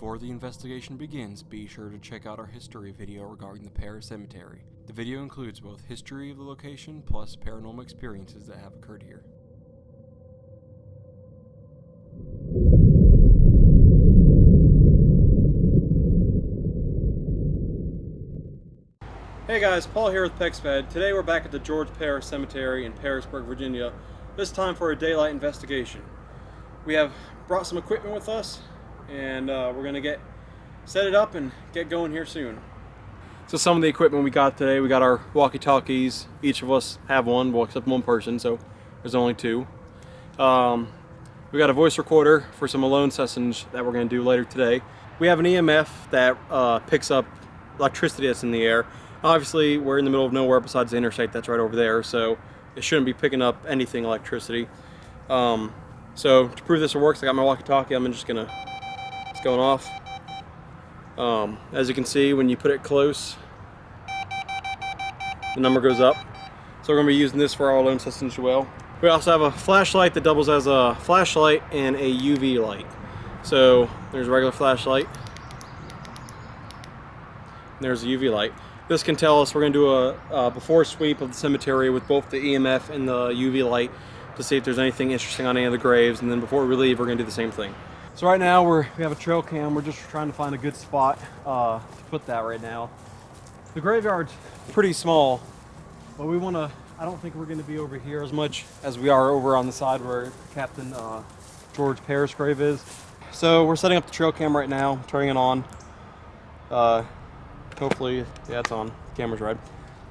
Before the investigation begins, be sure to check out our history video regarding the Pearis Cemetery. The video includes both history of the location plus paranormal experiences that have occurred here. Hey guys, Paul here with Pexped. Today we're back at the George Pearis Cemetery in Pearisburg, Virginia. This time for a daylight investigation. We have brought some equipment with us, and we're gonna set it up and get going here soon. So some of the equipment we got today, we got our walkie-talkies. Each of us have one, well, except one person, so there's only two. We got a voice recorder for some Lerone sessions that we're gonna do later today. We have an EMF that picks up electricity that's in the air. Obviously, we're in the middle of nowhere besides the interstate that's right over there, so it shouldn't be picking up anything electricity. So to prove this works, I got my walkie-talkie. It's going off. As you can see, when you put it close, the number goes up. So we're going to be using this for our Lerone systems as well. We also have a flashlight that doubles as a flashlight and a UV light. So there's a regular flashlight. And there's a UV light. This can tell us we're going to do a before sweep of the cemetery with both the EMF and the UV light to see if there's anything interesting on any of the graves, and then before we leave we're going to do the same thing. So right now we have a trail cam. We're just trying to find a good spot to put that right now. The graveyard's pretty small, but I don't think we're going to be over here as much as we are over on the side where Captain George Pearis' grave is. So we're setting up the trail cam right now, turning it on. Hopefully, yeah, it's on. The camera's red.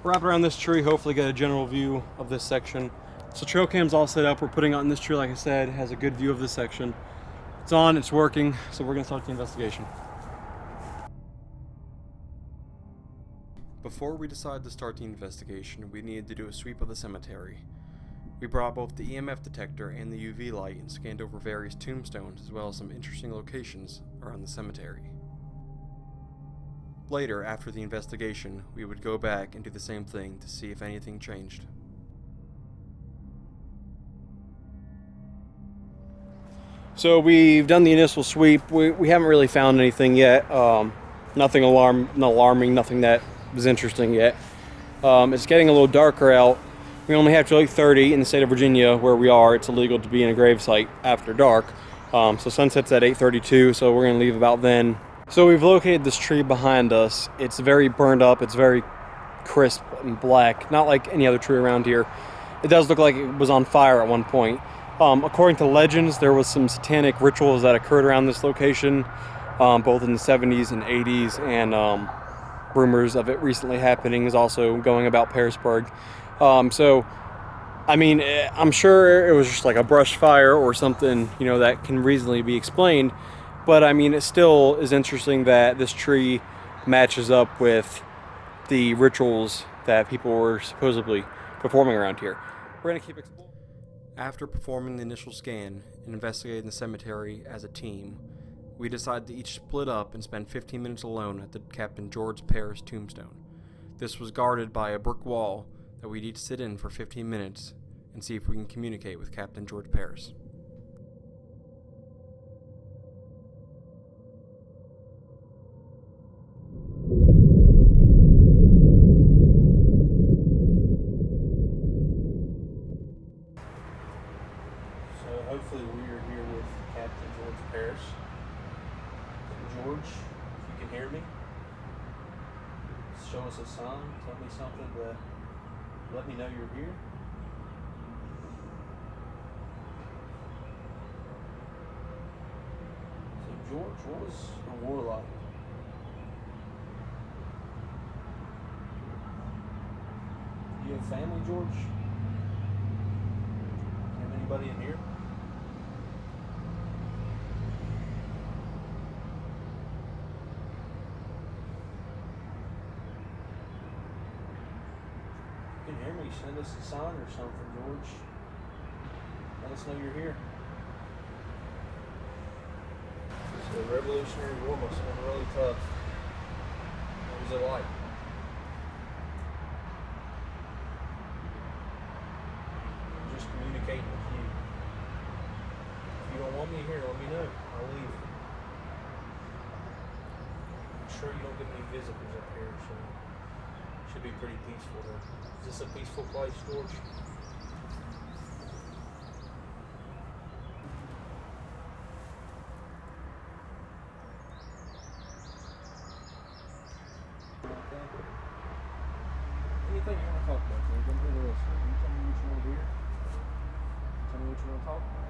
Wrap around this tree, hopefully get a general view of this section. So trail cam's all set up. We're putting it on this tree, like I said, has a good view of this section. It's on, it's working, so we're gonna start the investigation. Before we decided to start the investigation, we needed to do a sweep of the cemetery. We brought both the EMF detector and the UV light and scanned over various tombstones as well as some interesting locations around the cemetery. Later, after the investigation, we would go back and do the same thing to see if anything changed. So we've done the initial sweep. We haven't really found anything yet. Nothing alarming, nothing that was interesting yet. It's getting a little darker out. We only have till 8:30 in the state of Virginia where we are. It's illegal to be in a gravesite after dark. So sunset's at 8:32, so we're gonna leave about then. So we've located this tree behind us. It's very burned up. It's very crisp and black, not like any other tree around here. It does look like it was on fire at one point. According to legends, there was some satanic rituals that occurred around this location, both in the 70s and 80s, and rumors of it recently happening is also going about Pearisburg. So, I mean, I'm sure it was just like a brush fire or something, that can reasonably be explained. But I mean, it still is interesting that this tree matches up with the rituals that people were supposedly performing around here. We're going to keep exploring. After performing the initial scan and investigating the cemetery as a team, we decided to each split up and spend 15 minutes alone at the Captain George Pearis tombstone. This was guarded by a brick wall that we'd each sit in for 15 minutes and see if we can communicate with Captain George Pearis. Hopefully we are here with Captain George Pearis. George, if you can hear me, show us a sign, tell me something to let me know you're here. So George, what was the war like? Do you have family, George? Do you have anybody in here? You can hear me, send us a sign or something, George. Let us know you're here. So the Revolutionary War must have been really tough. What was it like? I'm just communicating with you. If you don't want me here, let me know. I'll leave. sure you don't get any visitors up here, so it should be pretty peaceful though. Is this a peaceful place, George? Anything you want to talk about, George? I'm here to listen. You tell me what you want to hear. Tell me what you want to talk about.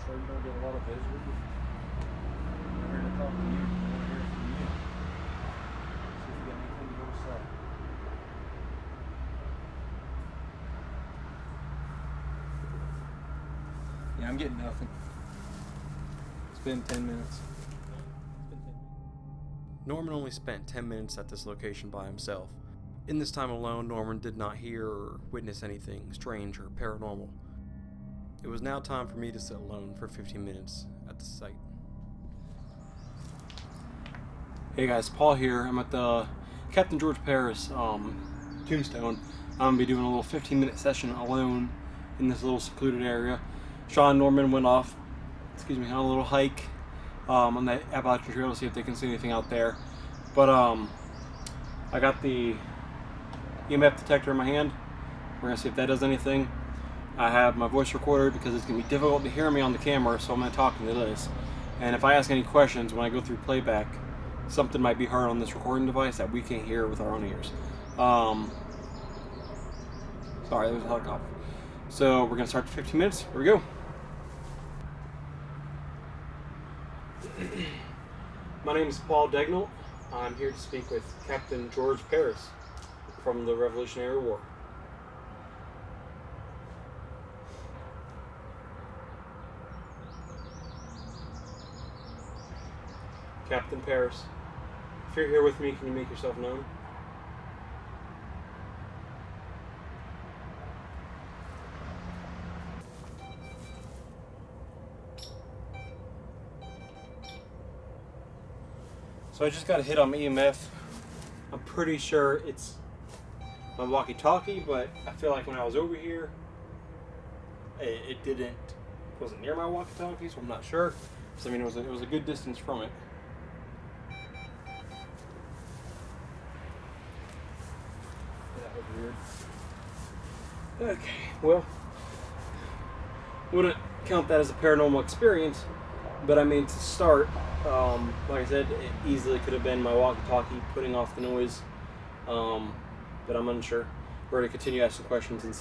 Sure you don't get a lot of visitors. I'm here to talk to you. I want to hear from you. See if you got anything you want to say. Yeah, I'm getting nothing. It's been 10 minutes. Norman only spent 10 minutes at this location by himself. In this time alone, Norman did not hear or witness anything strange or paranormal. It was now time for me to sit alone for 15 minutes at the site. Hey guys, Paul here. I'm at the Captain George Pearis tombstone. I'm going to be doing a little 15-minute session alone in this little secluded area. Sean and Norman went off, on a little hike on the Appalachian Trail to see if they can see anything out there. But I got the EMF detector in my hand. We're going to see if that does anything. I have my voice recorder because it's going to be difficult to hear me on the camera, so I'm going to talk into this. And if I ask any questions when I go through playback, something might be heard on this recording device that we can't hear with our own ears. Sorry, there was a helicopter. So we're going to start the 15 minutes. Here we go. My name is Paul Degnall. I'm here to speak with Captain George Pearis from the Revolutionary War. Captain Pearis, if you're here with me, can you make yourself known? So I just got a hit on my EMF. I'm pretty sure it's my walkie-talkie, but I feel like when I was over here, it wasn't near my walkie-talkie, so I'm not sure. So I mean, it was a good distance from it. That was weird. Okay, well, wouldn't count that as a paranormal experience, but I mean, to start, like I said, it easily could have been my walkie-talkie putting off the noise, but I'm unsure. We're going to continue asking questions. And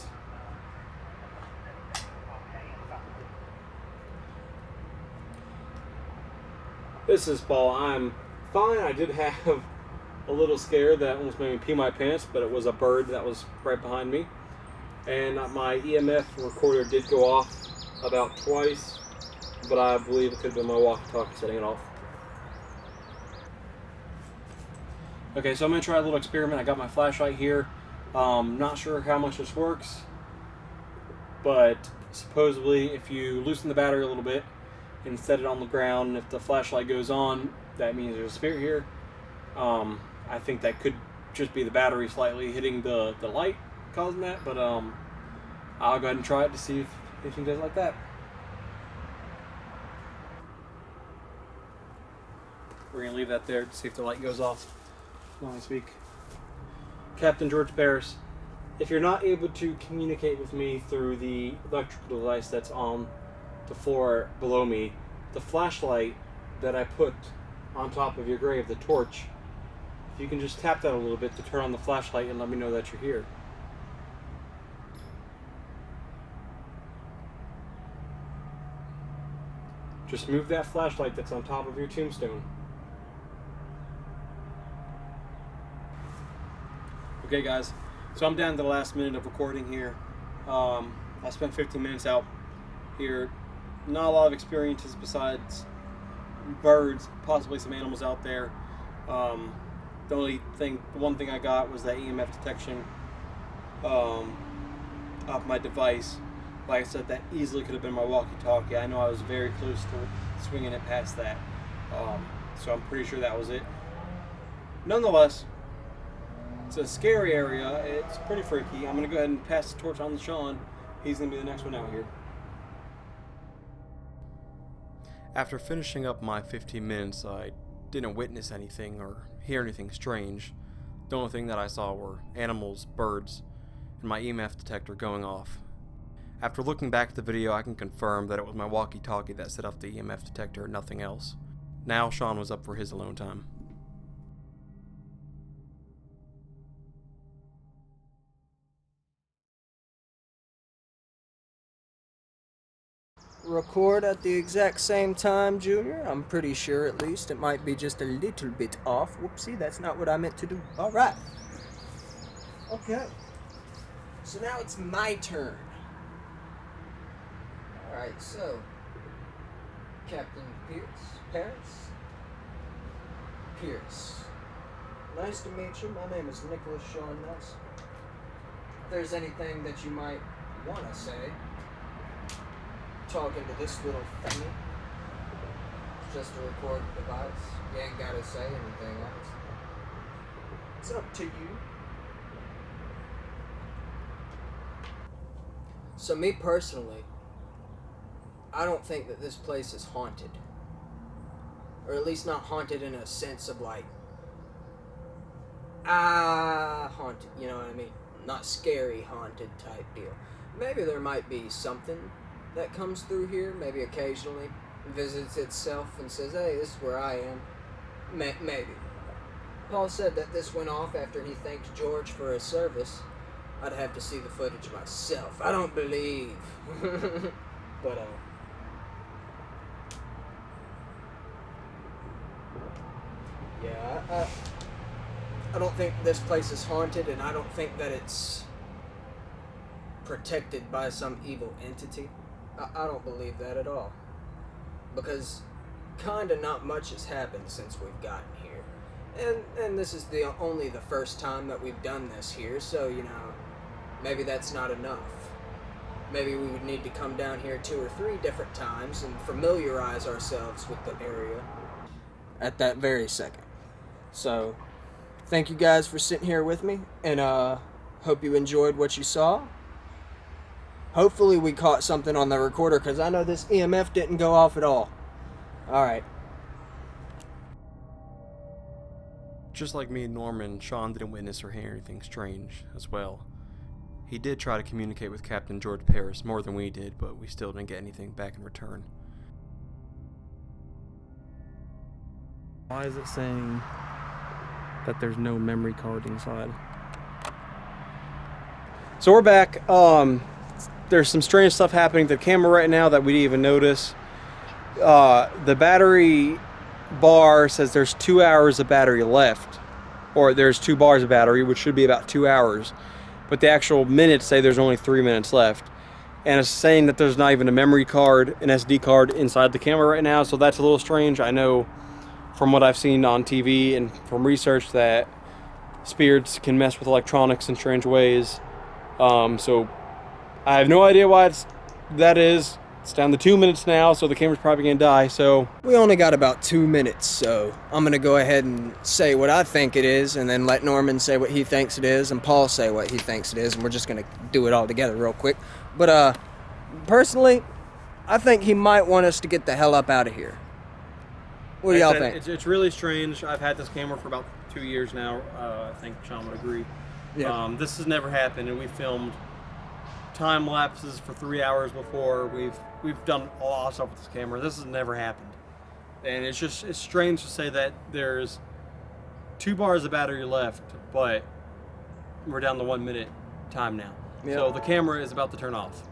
this is Paul. I'm fine. I did have a little scare that almost made me pee my pants, but it was a bird that was right behind me. And my EMF recorder did go off about twice, but I believe it could have been my walkie-talkie setting it off. Okay, so I'm going to try a little experiment. I got my flashlight here. Not sure how much this works, but supposedly if you loosen the battery a little bit and set it on the ground, and if the flashlight goes on, that means there's a spirit here. I think that could just be the battery slightly hitting the light causing that, but I'll go ahead and try it to see if anything does like that. We're going to leave that there to see if the light goes off while I speak. Captain George Pearis, if you're not able to communicate with me through the electrical device that's on the floor below me, the flashlight that I put on top of your grave, the torch, if you can just tap that a little bit to turn on the flashlight and let me know that you're here. Just move that flashlight that's on top of your tombstone. Okay guys, so I'm down to the last minute of recording here. I spent 15 minutes out here. Not a lot of experiences besides birds, possibly some animals out there. The one thing I got was that EMF detection off my device. Like I said, that easily could have been my walkie-talkie. I know I was very close to swinging it past that. So I'm pretty sure that was it. Nonetheless, it's a scary area. It's pretty freaky. I'm going to go ahead and pass the torch on to Sean. He's going to be the next one out here. After finishing up my 15 minutes, I didn't witness anything or hear anything strange. The only thing that I saw were animals, birds, and my EMF detector going off. After looking back at the video, I can confirm that it was my walkie-talkie that set off the EMF detector, nothing else. Now Sean was up for his alone time. Record at the exact same time, Junior. I'm pretty sure, at least. It might be just a little bit off. Whoopsie, that's not what I meant to do. Alright. Okay. So now it's my turn. Alright, so. Captain Pearis? Pearis. Nice to meet you. My name is Nicholas Sean Nelson. If there's anything that you might want to say, talking to this little thingy. It's just a recording device. You ain't gotta say anything else. It's up to you. So me personally, I don't think that this place is haunted. Or at least not haunted in a sense of like, haunted, you know what I mean? Not scary haunted type deal. Maybe there might be something that comes through here, maybe occasionally visits itself and says, hey, this is where I am. Maybe. Paul said that this went off after he thanked George for his service. I'd have to see the footage myself. I don't believe. But, yeah, I don't think this place is haunted, and I don't think that it's protected by some evil entity. I don't believe that at all. Because kinda not much has happened since we've gotten here. And this is only the first time that we've done this here, so, you know, maybe that's not enough. Maybe we would need to come down here 2 or 3 different times and familiarize ourselves with the area at that very second. So, thank you guys for sitting here with me, and hope you enjoyed what you saw. Hopefully we caught something on the recorder, because I know this EMF didn't go off at all. Alright. Just like me and Norman, Sean didn't witness or hear anything strange as well. He did try to communicate with Captain George Pearis more than we did, but we still didn't get anything back in return. Why is it saying that there's no memory card inside? So we're back. There's some strange stuff happening to the camera right now that we didn't even notice. The battery bar says there's 2 hours of battery left, or there's 2 bars of battery, which should be about 2 hours, but the actual minutes say there's only 3 minutes left, and it's saying that there's not even a memory card, an SD card inside the camera right now. So that's a little strange. I know from what I've seen on TV and from research that spirits can mess with electronics in strange ways. So I have no idea why that is. It's down to 2 minutes now, so the camera's probably gonna die. So We only got about 2 minutes, so I'm gonna go ahead and say what I think it is, and then let Norman say what he thinks it is, and Paul say what he thinks it is, and we're just gonna do it all together real quick. But personally, I think he might want us to get the hell up out of here. What do y'all think? It's really strange. I've had this camera for about 2 years now. I think Sean would agree. Yeah. This has never happened, and we filmed time lapses for 3 hours before. We've done a lot of stuff with this camera. This has never happened, and it's strange to say that there's 2 bars of battery left, but we're down to 1 minute time now. Yeah. So the camera is about to turn off.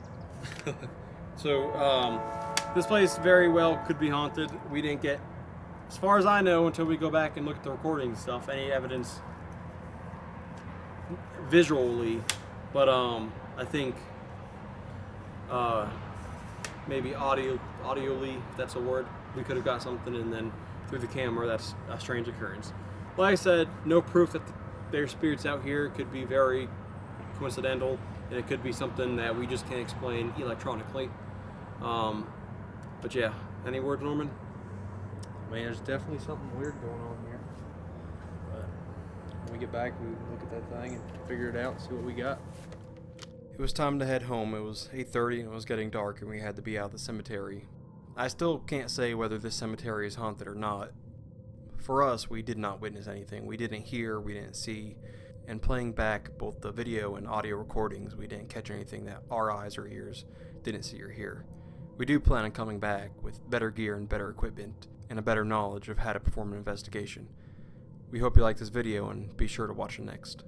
So this place very well could be haunted. We didn't get, as far as I know, until we go back and look at the recording and stuff, any evidence visually, but I think maybe audioly, if that's a word, we could have got something, and then through the camera, that's a strange occurrence. Like I said, no proof that there's spirits out here. It could be very coincidental, and it could be something that we just can't explain electronically. But yeah, any word, Norman? Man, there's definitely something weird going on here. But when we get back, we look at that thing and figure it out and see what we got. It was time to head home. It was 8:30 and it was getting dark, and we had to be out of the cemetery. I still can't say whether this cemetery is haunted or not. For us, we did not witness anything. We didn't hear, we didn't see, and playing back both the video and audio recordings, we didn't catch anything that our eyes or ears didn't see or hear. We do plan on coming back with better gear and better equipment, and a better knowledge of how to perform an investigation. We hope you like this video, and be sure to watch the next.